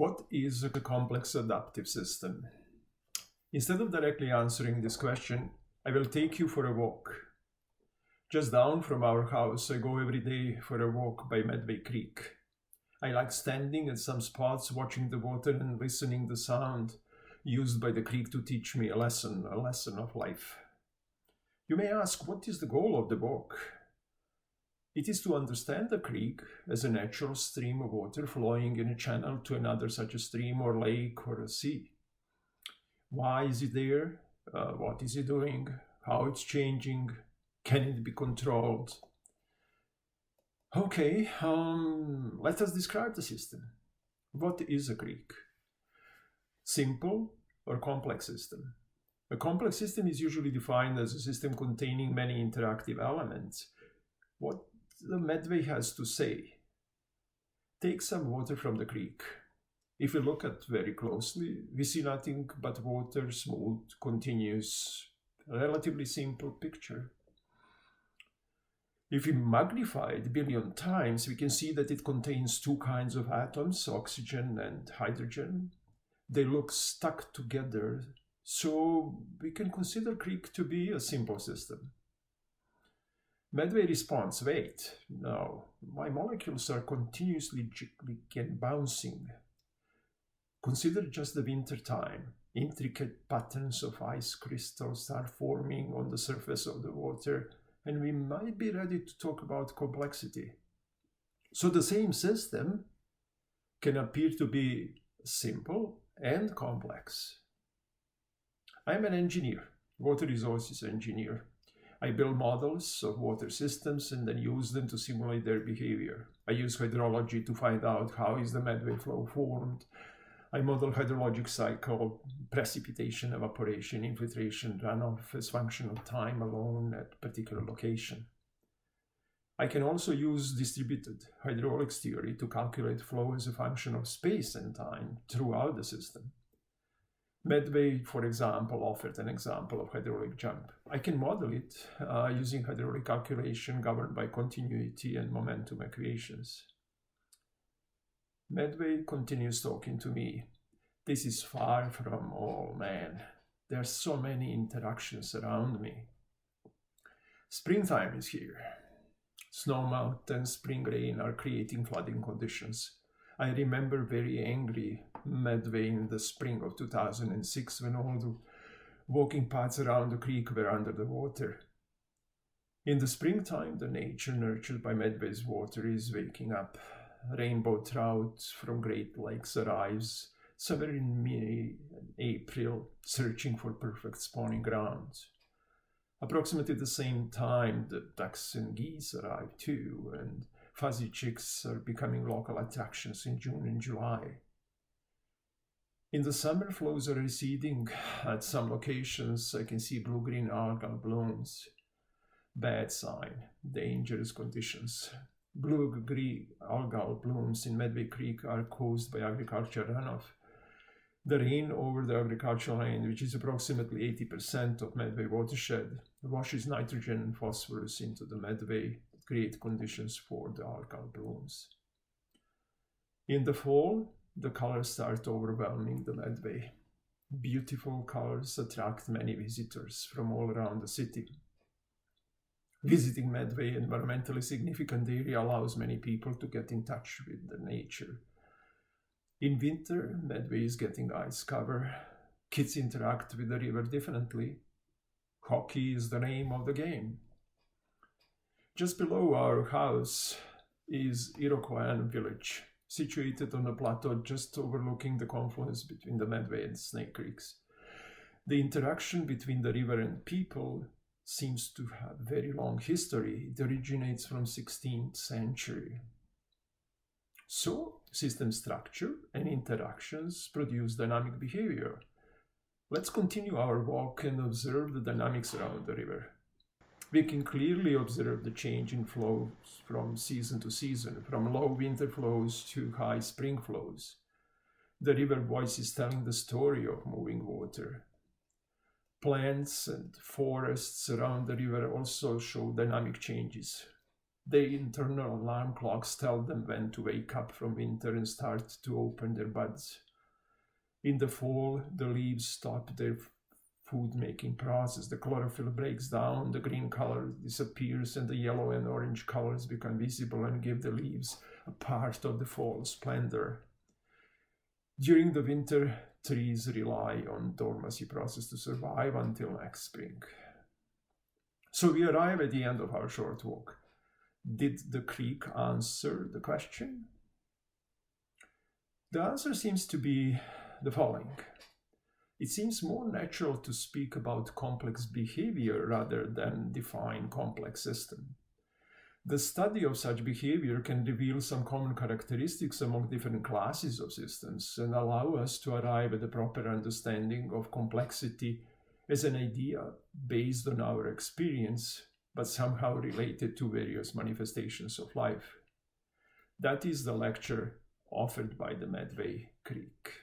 What is a complex adaptive system? Instead of directly answering this question, I will take you for a walk. Just down from our house, I go every day for a walk by Medway Creek. I like standing at some spots, watching the water and listening the sound used by the creek to teach me a lesson of life. You may ask, what is the goal of the walk? It is to understand the creek as a natural stream of water flowing in a channel to another such a stream or lake or a sea. Why is it there? What is it doing? How it's changing? Can it be controlled? Okay, let us describe the system. What is a creek? Simple or complex system? A complex system is usually defined as a system containing many interactive elements. What the Medway has to say. Take some water from the creek. If we look at very closely, we see nothing but water, smooth, continuous, relatively simple picture. If we magnify it a billion times, we can see that it contains two kinds of atoms, oxygen and hydrogen. They look stuck together, so we can consider creek to be a simple system. Medway responds, wait, no, my molecules are continuously jiggling and bouncing. Consider just the winter time. Intricate patterns of ice crystals are forming on the surface of the water, and we might be ready to talk about complexity. So the same system can appear to be simple and complex. I'm an engineer, water resources engineer. I build models of water systems and then use them to simulate their behavior. I use hydrology to find out how is the Medway flow formed. I model hydrologic cycle, precipitation, evaporation, infiltration, runoff as function of time alone at particular location. I can also use distributed hydraulics theory to calculate flow as a function of space and time throughout the system. Medway, for example, offered an example of hydraulic jump. I can model it using hydraulic calculation governed by continuity and momentum equations. Medway continues talking to me. This is far from all, man. There are so many interactions around me. Springtime is here. Snowmelt and spring rain are creating flooding conditions. I remember very angry Medway in the spring of 2006 when all the walking paths around the creek were under the water. In the springtime, the nature nurtured by Medway's water is waking up. Rainbow trout from Great Lakes arrives somewhere in May and April, searching for perfect spawning grounds. Approximately the same time, the ducks and geese arrive too, and fuzzy chicks are becoming local attractions in June and July. In the summer, flows are receding. At some locations, I can see blue-green algal blooms. Bad sign, dangerous conditions. Blue-green algal blooms in Medway Creek are caused by agricultural runoff. The rain over the agricultural land, which is approximately 80% of Medway watershed, washes nitrogen and phosphorus into the Medway, create conditions for the algal blooms. In the fall, the colors start overwhelming the Medway. Beautiful colors attract many visitors from all around the city. Visiting Medway, environmentally significant area, allows many people to get in touch with the nature. In winter, Medway is getting ice cover. Kids interact with the river differently. Hockey is the name of the game. Just below our house is Iroquois village, situated on a plateau just overlooking the confluence between the Medway and Snake Creeks. The interaction between the river and people seems to have very long history. It originates from 16th century. So, system structure and interactions produce dynamic behavior. Let's continue our walk and observe the dynamics around the river. We can clearly observe the change in flows from season to season, from low winter flows to high spring flows. The river voice is telling the story of moving water. Plants and forests around the river also show dynamic changes. Their internal alarm clocks tell them when to wake up from winter and start to open their buds. In the fall, the leaves stop their food-making process. The chlorophyll breaks down, the green color disappears, and the yellow and orange colors become visible and give the leaves a part of the fall splendor. During the winter, trees rely on dormancy process to survive until next spring. So we arrive at the end of our short walk. Did the creek answer the question? The answer seems to be the following. It seems more natural to speak about complex behavior rather than define complex system. The study of such behavior can reveal some common characteristics among different classes of systems and allow us to arrive at a proper understanding of complexity as an idea based on our experience, but somehow related to various manifestations of life. That is the lecture offered by the Medway Creek.